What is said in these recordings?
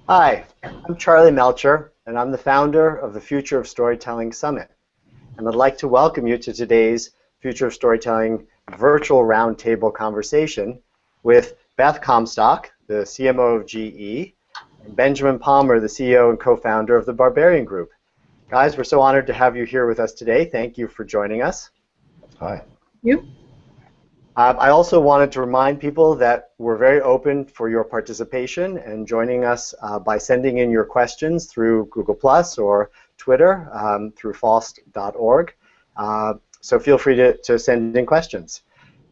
Hi, I'm Charlie Melcher, and I'm the founder of the Future of Storytelling Summit. And I'd like to welcome you to today's Future of Storytelling virtual roundtable conversation with Beth Comstock, the CMO of GE, and Benjamin Palmer, the CEO and co-founder of the Barbarian Group. Guys, we're so honored to have you here with us today. Thank you for joining us. Hi. You? I also wanted to remind people that we're very open for your participation and joining us by sending in your questions through Google Plus or Twitter through FoST.org. So feel free to send in questions.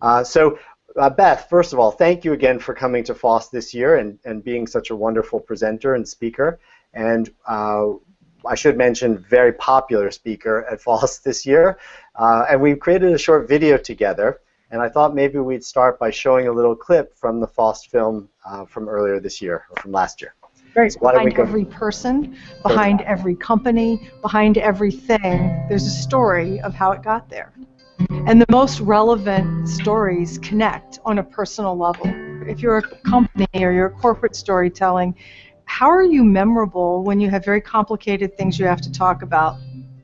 Beth, first of all, thank you again for coming to FoST this year and being such a wonderful presenter and speaker. And I should mention, very popular speaker at FoST this year. And we've created a short video together. And I thought maybe we'd start by showing a little clip from the FoST film from earlier this year, or from last year. Right. So behind every person, behind every company, behind everything, there's a story of how it got there. And the most relevant stories connect on a personal level. If you're a company or you're corporate storytelling, how are you memorable when you have very complicated things you have to talk about?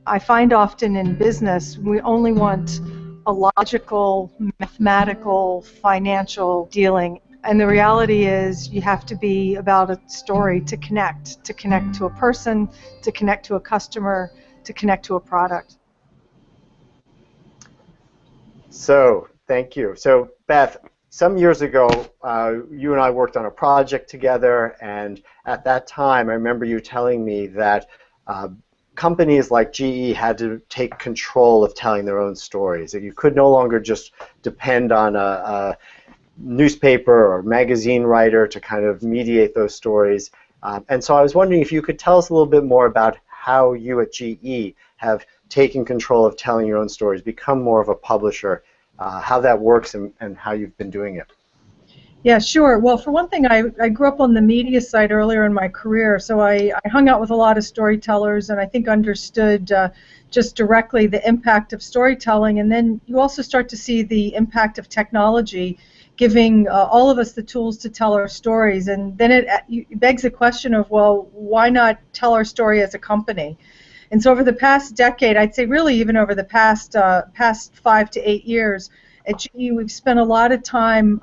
I find often in business, we only want a logical, mathematical, financial dealing. And the reality is you have to be about a story to connect to a person, to connect to a customer, to connect to a product. So, thank you. So, Beth, some years ago, you and I worked on a project together, and at that time, I remember you telling me that companies like GE had to take control of telling their own stories. That you could no longer just depend on a newspaper or magazine writer to kind of mediate those stories. And so I was wondering if you could tell us a little bit more about how you at GE have taken control of telling your own stories, become more of a publisher, how that works and how you've been doing it. Yeah, sure. Well, for one thing, I grew up on the media side earlier in my career, so I hung out with a lot of storytellers and I think understood just directly the impact of storytelling. And then you also start to see the impact of technology giving all of us the tools to tell our stories. And then it begs the question of, well, why not tell our story as a company? And so over the past decade, I'd say really even over the past 5 to 8 years at GE, we've spent a lot of time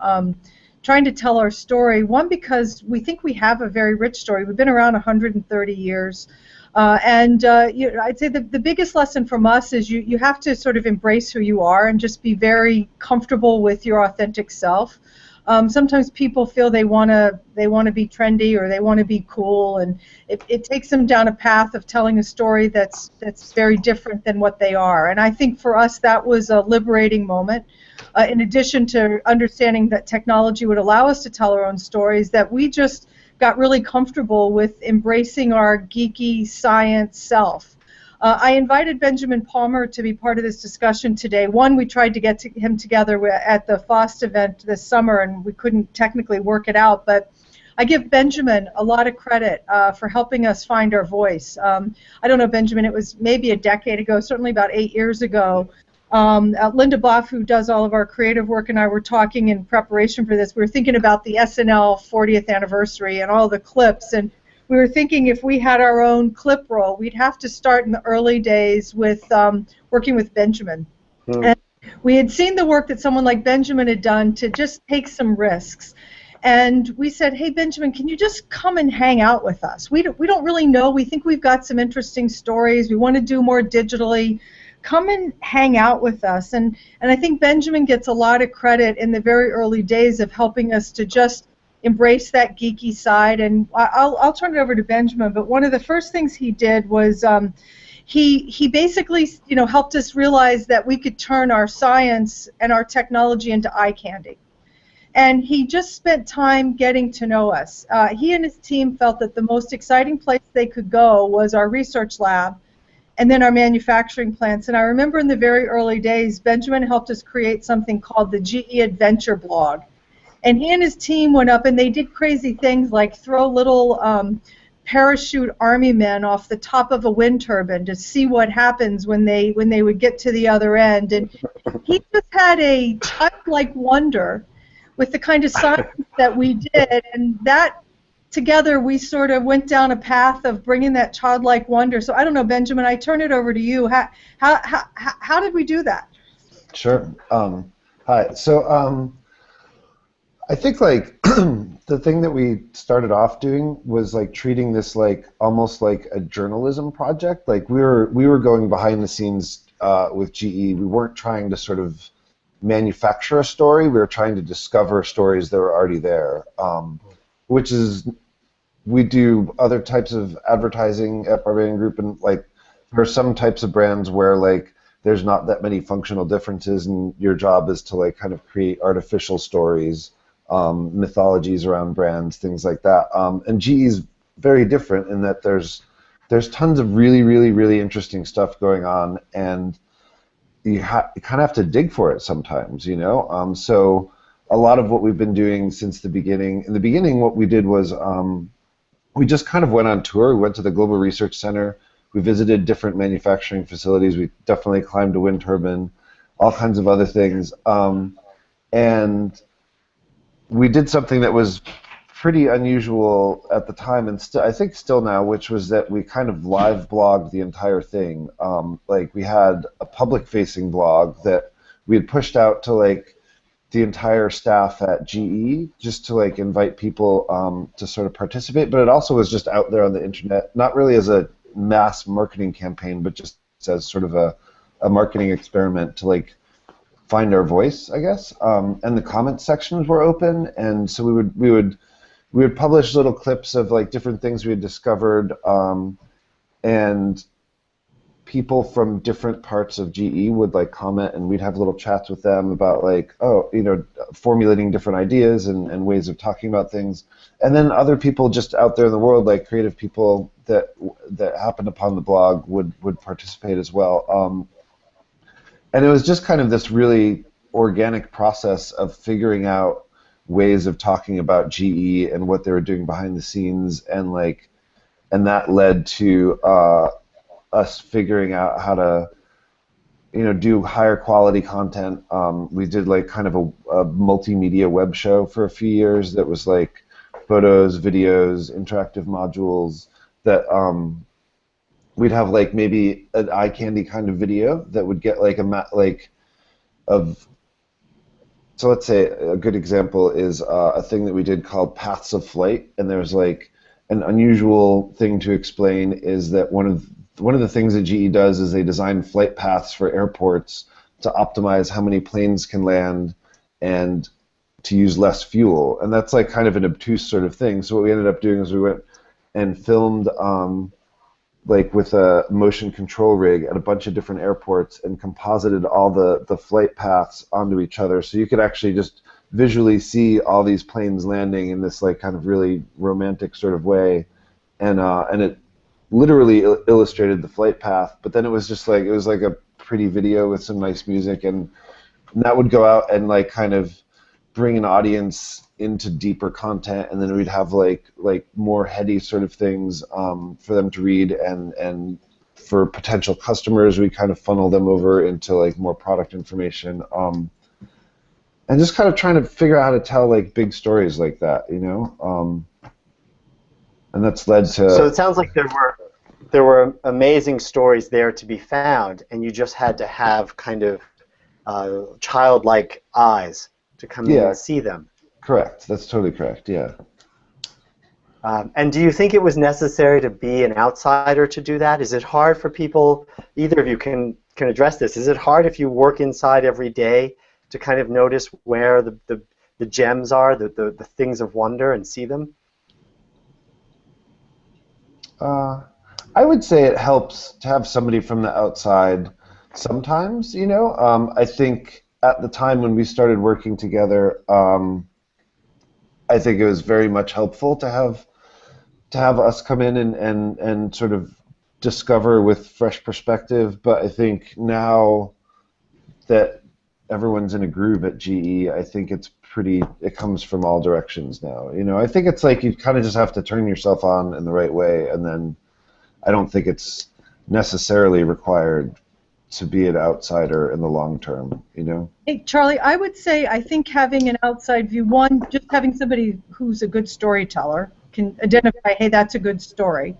trying to tell our story. One, because we think we have a very rich story. We've been around 130 years. I'd say the biggest lesson from us is you have to sort of embrace who you are and just be very comfortable with your authentic self. Sometimes people feel they want to be trendy or they want to be cool, and it takes them down a path of telling a story that's very different than what they are. And I think for us that was a liberating moment. In addition to understanding that technology would allow us to tell our own stories, that we just got really comfortable with embracing our geeky science self. I invited Benjamin Palmer to be part of this discussion today. One, we tried to get him together at the FoST event this summer, and we couldn't technically work it out, but I give Benjamin a lot of credit for helping us find our voice. I don't know, Benjamin, it was maybe a decade ago, certainly about 8 years ago. Linda Boff, who does all of our creative work, and I were talking in preparation for this. We were thinking about the SNL 40th anniversary and all the clips, and we were thinking if we had our own clip roll, we'd have to start in the early days with working with Benjamin. And we had seen the work that someone like Benjamin had done to just take some risks. And we said, hey, Benjamin, can you just come and hang out with us? We don't really know. We think we've got some interesting stories. We want to do more digitally. Come and hang out with us. And I think Benjamin gets a lot of credit in the very early days of helping us to just embrace that geeky side. And I'll turn it over to Benjamin, but one of the first things he did was he basically helped us realize that we could turn our science and our technology into eye candy. And he just spent time getting to know us. He and his team felt that the most exciting place they could go was our research lab and then our manufacturing plants. And I remember in the very early days, Benjamin helped us create something called the GE Adventure blog. And he and his team went up and they did crazy things like throw little parachute army men off the top of a wind turbine to see what happens when they would get to the other end. And he just had a childlike wonder with the kind of science that we did, and that together we sort of went down a path of bringing that childlike wonder. So I don't know, Benjamin, I turn it over to you. How did we do that? Sure. Hi. So I think like the thing that we started off doing was like treating this like almost like a journalism project. Like we were going behind the scenes with GE. We weren't trying to sort of manufacture a story. We were trying to discover stories that were already there, which is we do other types of advertising at Barbarian Group, and like there are some types of brands where like there's not that many functional differences, and your job is to like kind of create artificial stories, mythologies around brands, things like that. And GE is very different in that there's tons of really interesting stuff going on, and you kind of have to dig for it sometimes, you know. So a lot of what we've been doing since the beginning. In the beginning, what we did was we just kind of went on tour. We went to the Global Research Center. We visited different manufacturing facilities. We definitely climbed a wind turbine, all kinds of other things. And we did something that was pretty unusual at the time, and I think still now, which was that we kind of live blogged the entire thing. Like we had a public-facing blog that we had pushed out to like the entire staff at GE just to like invite people to sort of participate, but it also was just out there on the internet, not really as a mass marketing campaign, but just as sort of a marketing experiment to like find our voice, I guess. And the comment sections were open, and so we would publish little clips of like different things we had discovered, and people from different parts of GE would like comment, and we'd have little chats with them about like, oh, you know, formulating different ideas and ways of talking about things. And then other people just out there in the world, like creative people that happened upon the blog would participate as well. And it was just kind of this really organic process of figuring out ways of talking about GE and what they were doing behind the scenes, and that led to us figuring out how to, you know, do higher quality content. We did like kind of a multimedia web show for a few years that was like photos, videos, interactive modules that we'd have like maybe an eye candy kind of video that would get like so let's say a good example is a thing that we did called Paths of Flight, and there's like an unusual thing to explain is that one of the things that GE does is they design flight paths for airports to optimize how many planes can land and to use less fuel. And that's like kind of an obtuse sort of thing. So what we ended up doing is we went and filmed like with a motion control rig at a bunch of different airports and composited all the flight paths onto each other. So you could actually just visually see all these planes landing in this like kind of really romantic sort of way. And it literally illustrated the flight path, but then it was just like, it was like a pretty video with some nice music, and that would go out and like kind of bring an audience into deeper content, and then we'd have like more heady sort of things for them to read, and for potential customers we kind of funnel them over into like more product information, and just kind of trying to figure out how to tell like big stories like that, you know, and that's led to. So it sounds like there were amazing stories there to be found, and you just had to have kind of childlike eyes to come in and see them. Correct. That's totally correct. Yeah. And do you think it was necessary to be an outsider to do that? Is it hard for people? Either of you can address this. Is it hard if you work inside every day to kind of notice where the gems are, the things of wonder, and see them? I would say it helps to have somebody from the outside sometimes, you know. I think at the time when we started working together, I think it was very much helpful to have us come in and sort of discover with fresh perspective. But I think now that everyone's in a groove at GE, I think it comes from all directions now. You know, I think it's like you kind of just have to turn yourself on in the right way, and then I don't think it's necessarily required to be an outsider in the long term, you know? Hey, Charlie, I would say I think having an outside view, one, just having somebody who's a good storyteller, can identify, hey, that's a good story.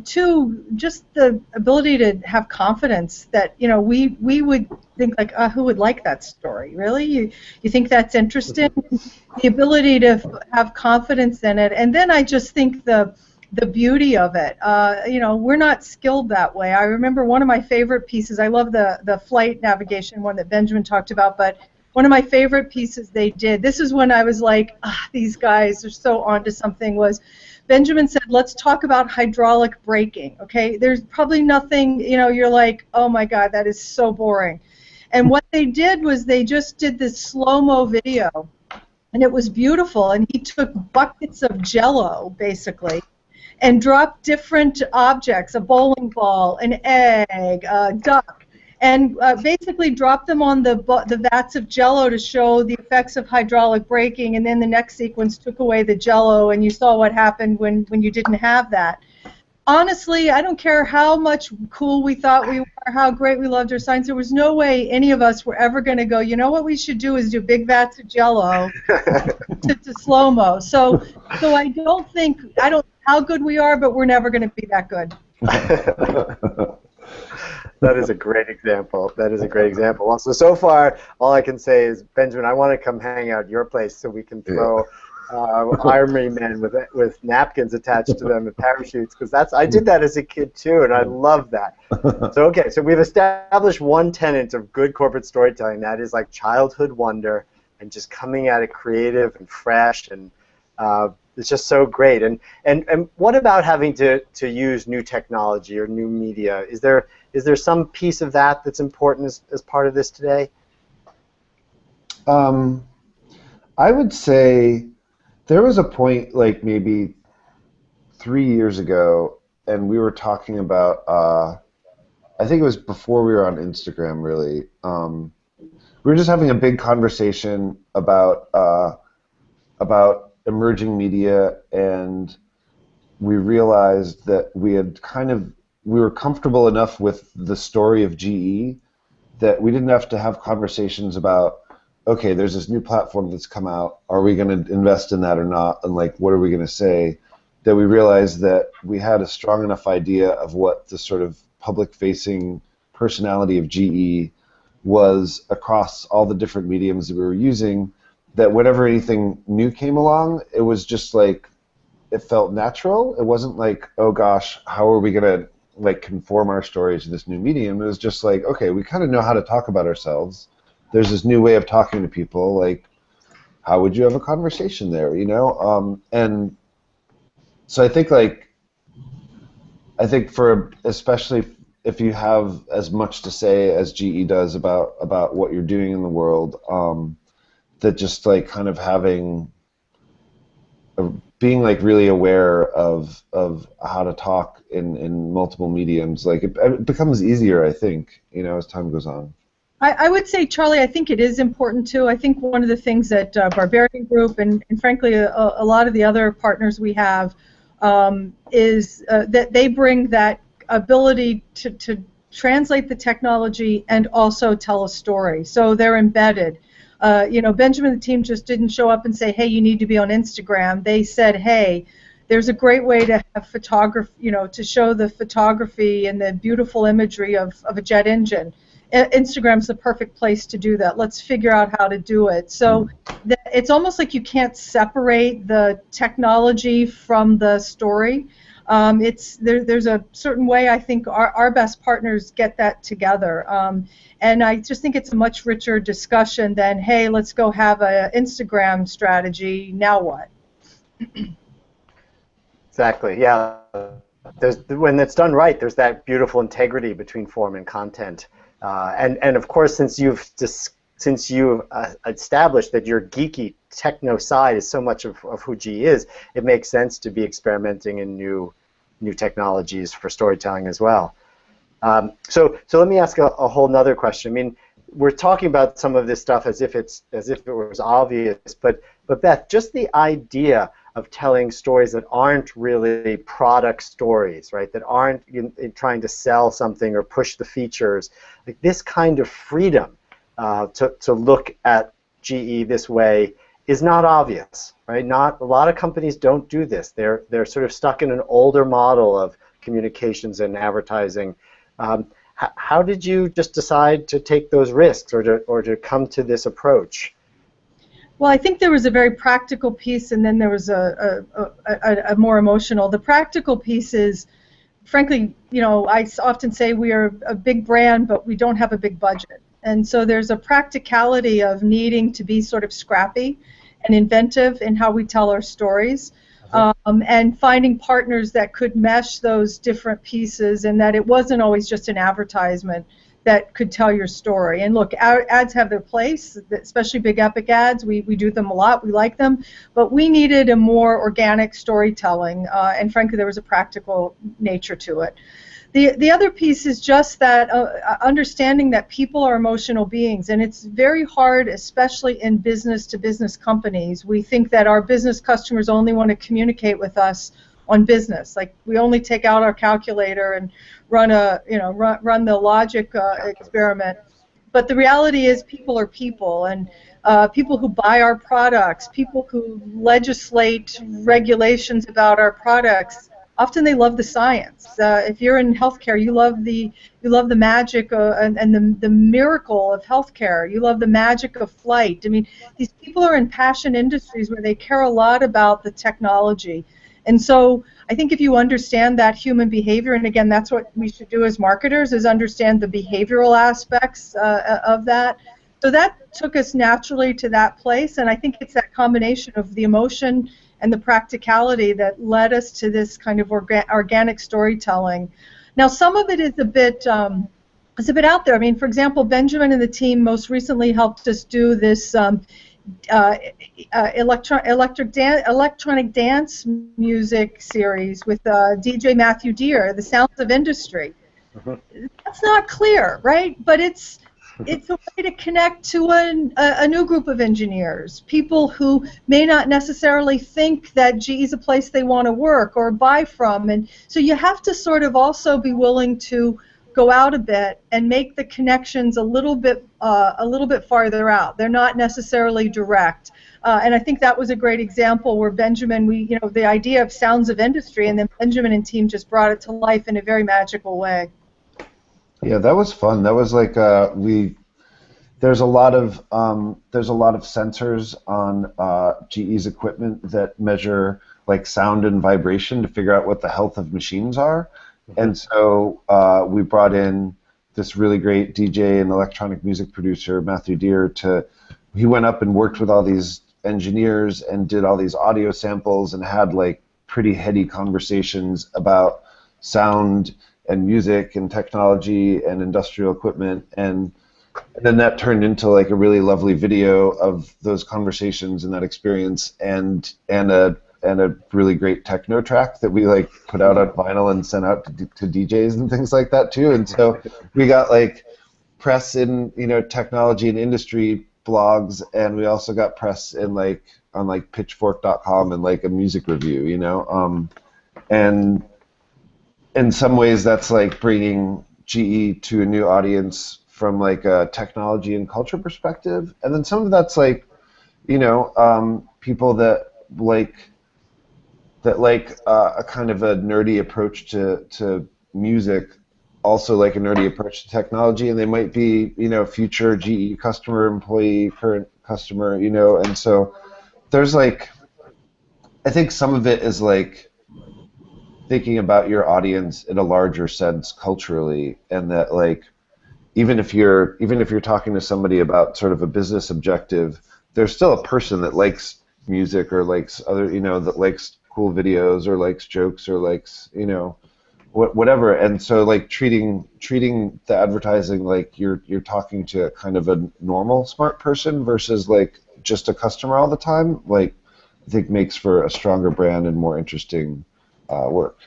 Two, just the ability to have confidence that, you know, we would think like, who would like that story? Really? You think that's interesting? The ability to have confidence in it. And then I just think the beauty of it. You know, we're not skilled that way. I remember one of my favorite pieces, I love the flight navigation one that Benjamin talked about, but one of my favorite pieces they did, this is when I was like, these guys are so onto something, was Benjamin said, let's talk about hydraulic braking, okay? There's probably nothing, you know, you're like, oh my God, that is so boring. And what they did was they just did this slow-mo video, and it was beautiful, and he took buckets of Jell-O, basically, and dropped different objects, a bowling ball, an egg, a duck, and basically dropped them on the vats of Jell-O to show the effects of hydraulic braking, and then the next sequence took away the Jell-O, and you saw what happened when you didn't have that. Honestly, I don't care how much cool we thought we were, how great we loved our science, there was no way any of us were ever going to go, you know what we should do is do big vats of Jell-O to slow-mo. So I don't know how good we are, but we're never going to be that good. That is a great example. That is a great example. Also, so far, all I can say is, Benjamin, I want to come hang out at your place so we can throw army men with napkins attached to them and parachutes, because I did that as a kid too, and I love that. So okay, so we've established one tenet of good corporate storytelling, that is like childhood wonder and just coming at it creative and fresh, and it's just so great. And what about having to use new technology or new media? Is there some piece of that that's important as part of this today? I would say there was a point, like maybe 3 years ago, and we were talking about, I think it was before we were on Instagram, really. We were just having a big conversation about emerging media, and we realized that we were comfortable enough with the story of GE that we didn't have to have conversations about, okay, there's this new platform that's come out, are we going to invest in that or not, and like, what are we going to say? That we realized that we had a strong enough idea of what the sort of public-facing personality of GE was across all the different mediums that we were using, that whenever anything new came along, it was just like, it felt natural. It wasn't like, oh gosh, how are we going to like conform our stories to this new medium? It was just like, okay, we kind of know how to talk about ourselves. There's this new way of talking to people. Like, how would you have a conversation there, you know? And so I think for, especially if you have as much to say as GE does about what you're doing in the world, that just like kind of being like really aware of how to talk in multiple mediums, like it becomes easier, I think, you know, as time goes on. I would say, Charlie, I think it is important too. I think one of the things that Barbarian Group and frankly a lot of the other partners we have is that they bring that ability to translate the technology and also tell a story. So they're embedded. You know, Benjamin and the team just didn't show up and say, hey, you need to be on Instagram. They said, hey, there's a great way to have photography, you know, to show the photography and the beautiful imagery of a jet engine. Instagram's the perfect place to do that. Let's figure out how to do it. So it's almost like you can't separate the technology from the story. There's a certain way I think our best partners get that together. And I just think it's a much richer discussion than, hey, let's go have an Instagram strategy, now what? Exactly, yeah. When it's done right, there's that beautiful integrity between form and content. And of course, since you've established that your geeky techno side is so much of who GE is, it makes sense to be experimenting in new technologies for storytelling as well. So let me ask a whole nother question. I mean, we're talking about some of this stuff as if it was obvious, but Beth, just the idea of telling stories that aren't really product stories, right? That aren't trying to sell something or push the features. Like this kind of freedom to look at GE this way is not obvious, right? Not a lot of companies don't do this. They're sort of stuck in an older model of communications and advertising. How did you just decide to take those risks, or to come to this approach? Well, I think there was a very practical piece, and then there was a more emotional. The practical piece is, frankly, I often say we are a big brand, but we don't have a big budget. And so there's a practicality of needing to be sort of scrappy and inventive in how we tell our stories, and finding partners that could mesh those different pieces, and that it wasn't always just an advertisement that could tell your story. And look, our ads have their place, especially big epic ads. We do them a lot. We like them. But we needed a more organic storytelling, and frankly, there was a practical nature to it. The other piece is just that understanding that people are emotional beings, and it's very hard, especially in business-to-business companies. We think that our business customers only want to communicate with us on business. Like, we only take out our calculator and run the logic experiment. But the reality is, people are people, and people who buy our products, people who legislate regulations about our products, often they love the science. If you're in healthcare, you love the magic and the miracle of healthcare. You love the magic of flight. I mean, these people are in passion industries where they care a lot about the technology. And so I think if you understand that human behavior, and again, that's what we should do as marketers, is understand the behavioral aspects of that. So that took us naturally to that place, and I think it's that combination of the emotion and the practicality that led us to this kind of organic storytelling. Now, some of it is a bit out there. I mean, for example, Benjamin and the team most recently helped us do this electronic dance music series with DJ Matthew Deere, The Sounds of Industry. That's not clear, right? But it's a way to connect to a new group of engineers, people who may not necessarily think that GE is a place they want to work or buy from. And so you have to sort of also be willing to go out a bit and make the connections a little bit farther out. They're not necessarily direct. And I think that was a great example where Benjamin, the idea of Sounds of Industry, and then Benjamin and team just brought it to life in a very magical way. Yeah, that was fun. That was like there's a lot of sensors on GE's equipment that measure like sound and vibration to figure out what the health of machines are. And so we brought in this really great DJ and electronic music producer, Matthew Deere. He went up and worked with all these engineers and did all these audio samples and had like pretty heady conversations about sound and music and technology and industrial equipment, and then that turned into like a really lovely video of those conversations and that experience, and a really great techno track that we like put out on vinyl and sent out to DJs and things like that too. And so we got like press in technology and industry blogs, and we also got press in like on like pitchfork.com and like a music review, and in some ways that's like bringing GE to a new audience from like a technology and culture perspective, and then some of that's like people that like a kind of a nerdy approach to music, also like a nerdy approach to technology, and they might be future GE customer, employee, current customer, and so there's like, I think some of it is like thinking about your audience in a larger sense culturally, and that like even if you're talking to somebody about sort of a business objective, there's still a person that likes music or likes other that likes cool videos or likes jokes or likes whatever, and so like treating the advertising like you're talking to kind of a normal smart person versus like just a customer all the time, like I think makes for a stronger brand and more interesting work.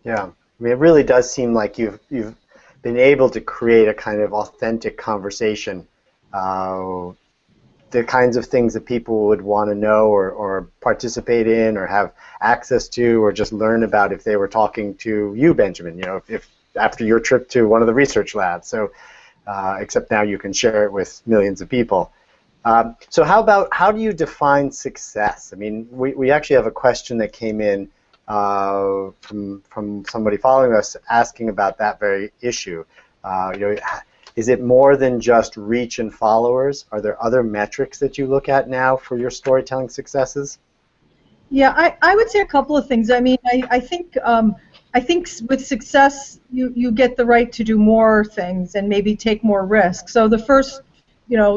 Yeah, I mean, it really does seem like you've been able to create a kind of authentic conversation, the kinds of things that people would want to know or participate in or have access to or just learn about if they were talking to you, Benjamin, if after your trip to one of the research labs. So except now you can share it with millions of people. So how do you define success? I mean, we actually have a question that came in from somebody following us asking about that very issue. You know, is it more than just reach and followers? Are there other metrics that you look at now for your storytelling successes? Yeah, I would say a couple of things. I mean, I think with success, you get the right to do more things and maybe take more risks. So the first,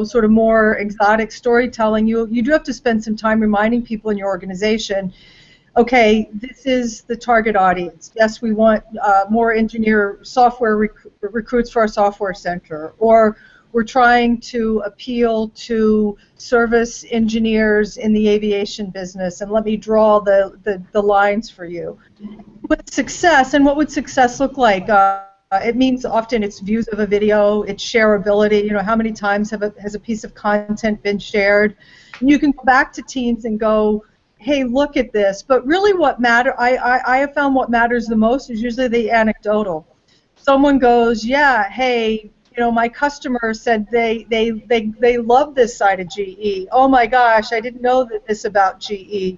sort of more exotic storytelling, you do have to spend some time reminding people in your organization, okay, this is the target audience. Yes, we want more software recruits for our software center, or we're trying to appeal to service engineers in the aviation business, and let me draw the lines for you. With success, and what would success look like? It means often it's views of a video, it's shareability, how many times has a piece of content been shared. And you can go back to teams and go, hey, look at this. But really what I have found what matters the most is usually the anecdotal. Someone goes, yeah, hey, my customer said they love this side of GE. Oh my gosh, I didn't know this about GE.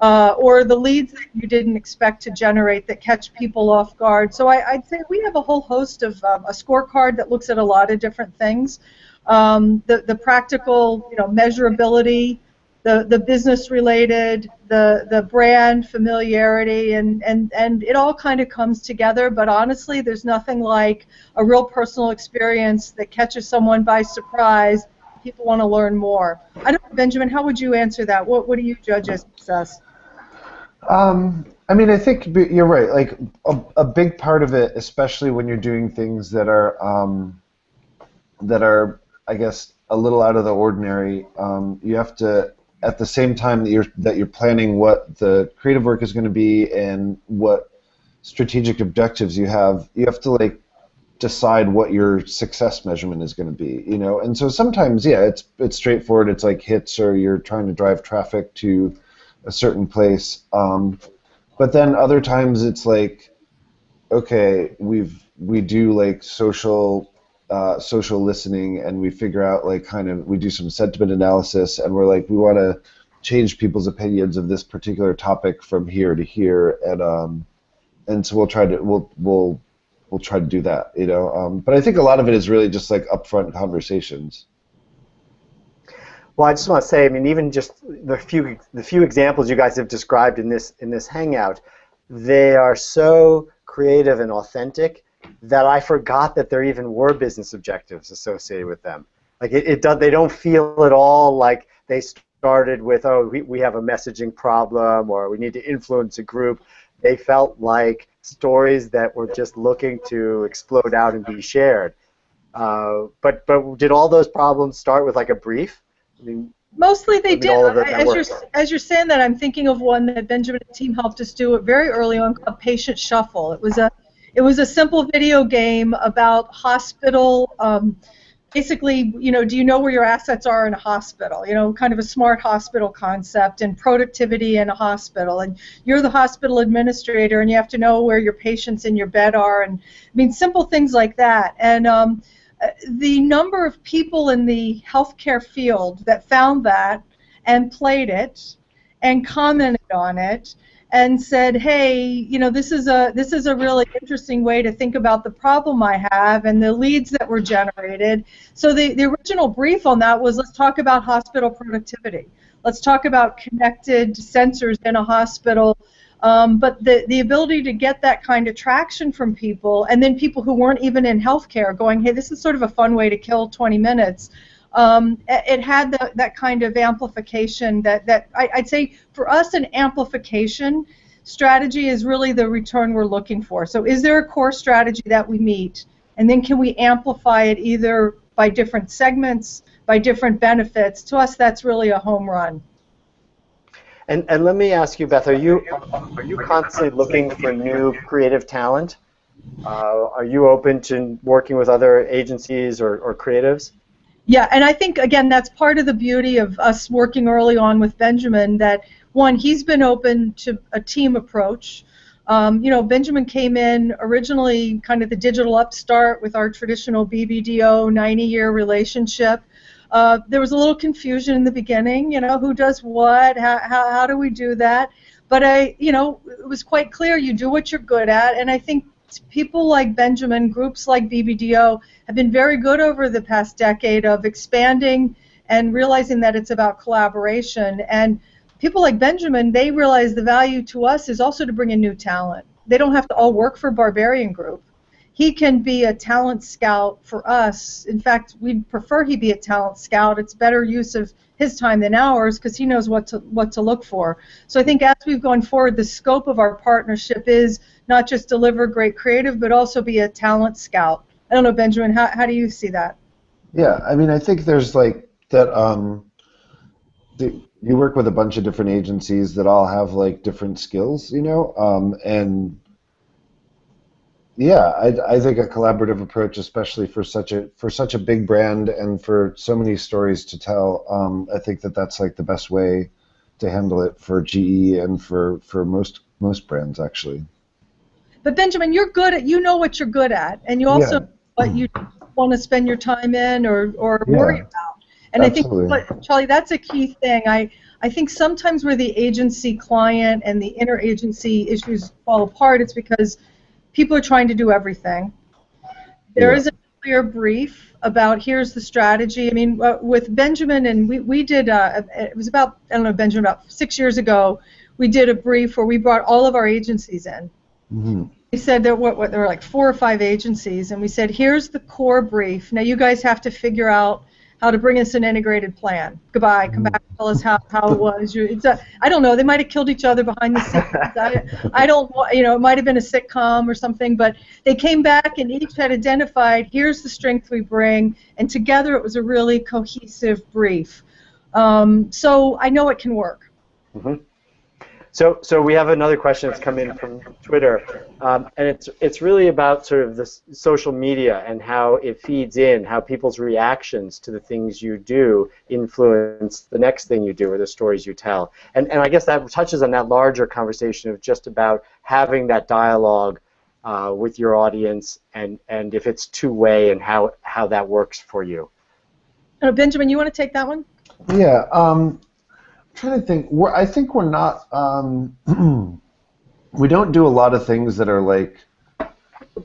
Or the leads that you didn't expect to generate that catch people off guard. So I'd say we have a whole host of a scorecard that looks at a lot of different things. The practical, measurability, the business related, the brand familiarity, and it all kind of comes together. But honestly, there's nothing like a real personal experience that catches someone by surprise. People want to learn more. I don't know, Benjamin, how would you answer that? What do you judge as success? I mean, I think you're right. Like a big part of it, especially when you're doing things that are, I guess, a little out of the ordinary. You have to, at the same time that you're planning what the creative work is going to be and what strategic objectives you have to like decide what your success measurement is going to be. And so sometimes, yeah, it's straightforward. It's like hits, or you're trying to drive traffic to a certain place, but then other times it's like, okay, we do like social listening, and we figure out like we do some sentiment analysis, and we're like, we want to change people's opinions of this particular topic from here to here, and so we'll try to do that, but I think a lot of it is really just like upfront conversations. Well, I just want to say, I mean, even just the few examples you guys have described in this Hangout, they are so creative and authentic that I forgot that there even were business objectives associated with them. Like they don't feel at all like they started with, oh, we have a messaging problem, or we need to influence a group. They felt like stories that were just looking to explode out and be shared. But did all those problems start with like a brief? I mean, mostly they did. As you're saying that, I'm thinking of one that Benjamin and team helped us do very early on called Patient Shuffle. It was a simple video game about hospital. Basically, do you know where your assets are in a hospital? Kind of a smart hospital concept, and productivity in a hospital. And you're the hospital administrator, and you have to know where your patients in your bed are. And I mean, simple things like that. And the number of people in the healthcare field that found that and played it and commented on it and said, hey, this is a really interesting way to think about the problem I have, and the leads that were generated. So the original brief on that was, let's talk about hospital productivity. Let's talk about connected sensors in a hospital. But the ability to get that kind of traction from people, and then people who weren't even in healthcare going, hey, this is sort of a fun way to kill 20 minutes. It had that kind of amplification that I'd say for us an amplification strategy is really the return we're looking for. So is there a core strategy that we meet, and then can we amplify it either by different segments, by different benefits? To us, that's really a home run. And let me ask you, Beth, are you constantly looking for new creative talent? Are you open to working with other agencies or creatives? Yeah, and I think, again, that's part of the beauty of us working early on with Benjamin, that, one, he's been open to a team approach. Benjamin came in originally kind of the digital upstart with our traditional BBDO 90-year relationship. There was a little confusion in the beginning, who does what, how do we do that? But it was quite clear you do what you're good at, and I think people like Benjamin, groups like BBDO, have been very good over the past decade of expanding and realizing that it's about collaboration. And people like Benjamin, they realize the value to us is also to bring in new talent. They don't have to all work for Barbarian Group. He can be a talent scout for us. In fact, we'd prefer he be a talent scout. It's better use of his time than ours because he knows what to look for. So I think as we've gone forward, the scope of our partnership is not just deliver great creative, but also be a talent scout. I don't know, Benjamin, how do you see that? Yeah, I mean, I think there's like that. You work with a bunch of different agencies that all have like different skills, and yeah, I think a collaborative approach, especially for such a big brand and for so many stories to tell, I think that's like the best way to handle it for GE and for most brands actually. But Benjamin, you're good at, you know what you're good at, and you also what you want to spend your time in or worry about. And absolutely. I think, Charlie, that's a key thing. I think sometimes where the agency client and the interagency issues fall apart, it's because people are trying to do everything. There is a clear brief about here's the strategy. I mean, with Benjamin, and we did, it was about, I don't know, Benjamin, about 6 years ago, we did a brief where we brought all of our agencies in. Mm-hmm. We said there were like 4 or 5 agencies, and we said, here's the core brief. Now you guys have to figure out how to bring us an integrated plan. Goodbye, come back, tell us how it was. I don't know, they might have killed each other behind the scenes. I don't, it might have been a sitcom or something, but they came back and each had identified, here's the strength we bring, and together it was a really cohesive brief. So I know it can work. Mm-hmm. So we have another question that's come in from Twitter, and it's really about sort of the social media and how it feeds in, how people's reactions to the things you do influence the next thing you do or the stories you tell. And I guess that touches on that larger conversation of just about having that dialogue with your audience and if it's two-way and how that works for you. Benjamin, you want to take that one? Yeah. Trying to think. I think we're not. We don't do a lot of things that are like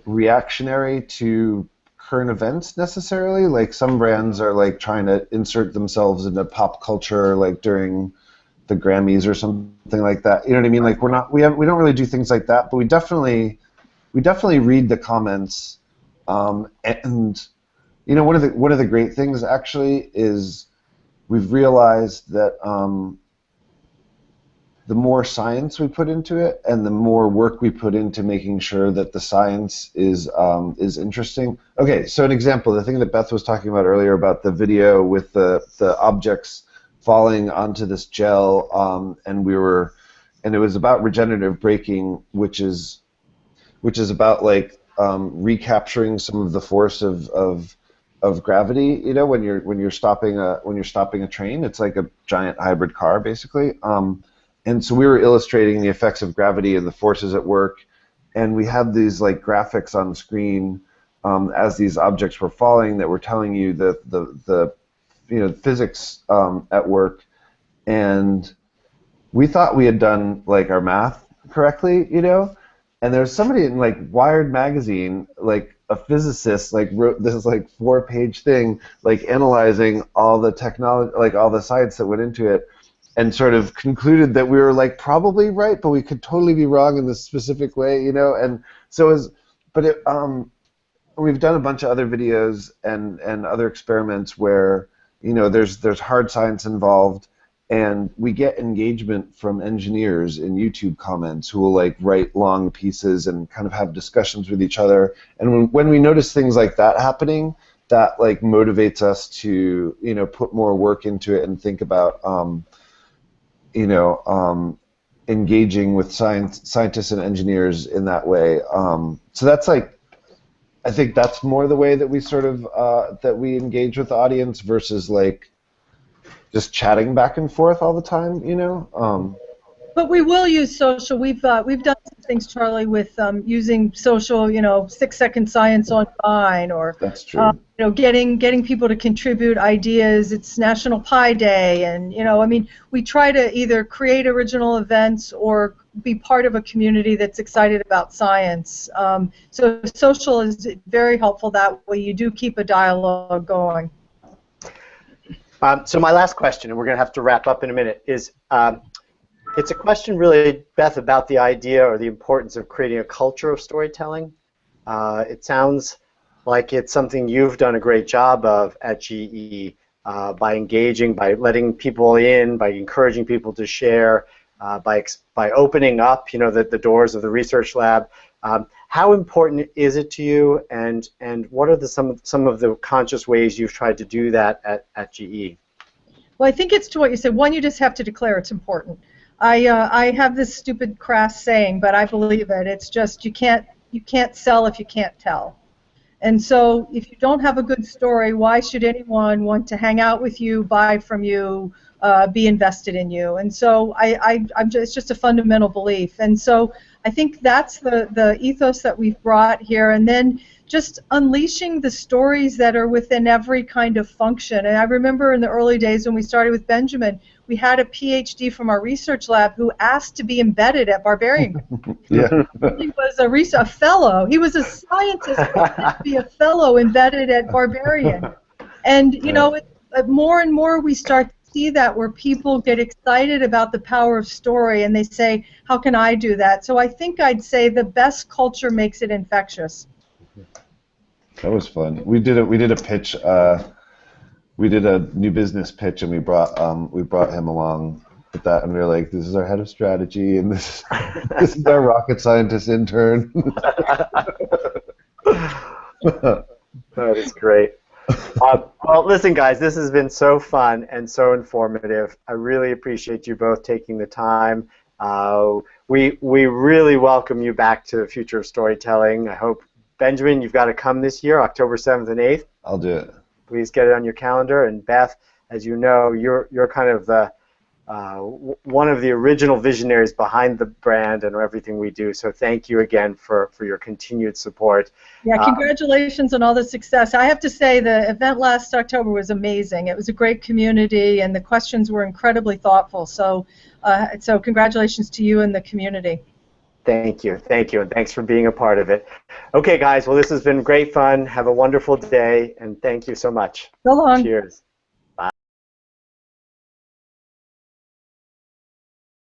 reactionary to current events necessarily. Like some brands are like trying to insert themselves into pop culture, like during the Grammys or something like that. You know what I mean? Like we don't really do things like that, but we definitely read the comments. And one of the great things actually is we've realized that the more science we put into it and the more work we put into making sure that the science is interesting. Okay, so an example, the thing that Beth was talking about earlier about the video with the objects falling onto this gel, and it was about regenerative braking, which is about like recapturing some of the force of gravity, when you're stopping a train. It's like a giant hybrid car basically. And so we were illustrating the effects of gravity and the forces at work, and we had these like graphics on screen as these objects were falling that were telling you the physics at work, and we thought we had done like our math correctly, and there was somebody in like Wired magazine, like a physicist, like wrote this like 4-page thing, like analyzing all the technology, like all the science that went into it, and sort of concluded that we were like probably right, but we could totally be wrong in this specific way, and so we've done a bunch of other videos and other experiments where there's hard science involved, and we get engagement from engineers in YouTube comments who will like write long pieces and kind of have discussions with each other, and when we notice things like that happening, that like motivates us to put more work into it and think about engaging with scientists and engineers in that way. So that's like, I think that's more the way that we sort of that we engage with the audience versus like just chatting back and forth all the time. But we will use social. We've done some things, Charlie, with using social. 6-second science on Vine, or That's true. getting people to contribute ideas. It's National Pie Day, and I mean, we try to either create original events or be part of a community that's excited about science. So social is very helpful that way. You do keep a dialogue going. So my last question, and we're going to have to wrap up in a minute, is it's a question really, Beth, about the idea or the importance of creating a culture of storytelling. It sounds like it's something you've done a great job of at GE by engaging, by letting people in, by encouraging people to share, by opening up, the doors of the research lab. How important is it to you, and what are some of the conscious ways you've tried to do that at GE? Well, I think it's to what you said. One, you just have to declare it's important. I have this stupid crass saying, but I believe it. It's just you can't sell if you can't tell. And so if you don't have a good story, why should anyone want to hang out with you, buy from you, be invested in you? And so it's just a fundamental belief. And so I think that's the ethos that we've brought here. And then just unleashing the stories that are within every kind of function. And I remember in the early days when we started with Benjamin, we had a PhD from our research lab who asked to be embedded at Barbarian. Yeah. He was a fellow. He was a scientist who wanted to be a fellow embedded at Barbarian. And, more and more we start to see that where people get excited about the power of story and they say, how can I do that? So I think I'd say the best culture makes it infectious. That was fun. We did a pitch. We did a new business pitch, and we brought him along with that, and we were like, "This is our head of strategy, and this is our rocket scientist intern." That is great. Well, listen, guys, this has been so fun and so informative. I really appreciate you both taking the time. We really welcome you back to the future of storytelling. I hope, Benjamin, you've got to come this year, October 7th and 8th. I'll do it. Please get it on your calendar. And Beth, as you know, you're kind of the one of the original visionaries behind the brand and everything we do. So thank you again for your continued support. Yeah, congratulations on all the success. I have to say the event last October was amazing. It was a great community, and the questions were incredibly thoughtful. So congratulations to you and the community. Thank you, and thanks for being a part of it. Okay, guys, well, this has been great fun. Have a wonderful day, and thank you so much. So long. Cheers.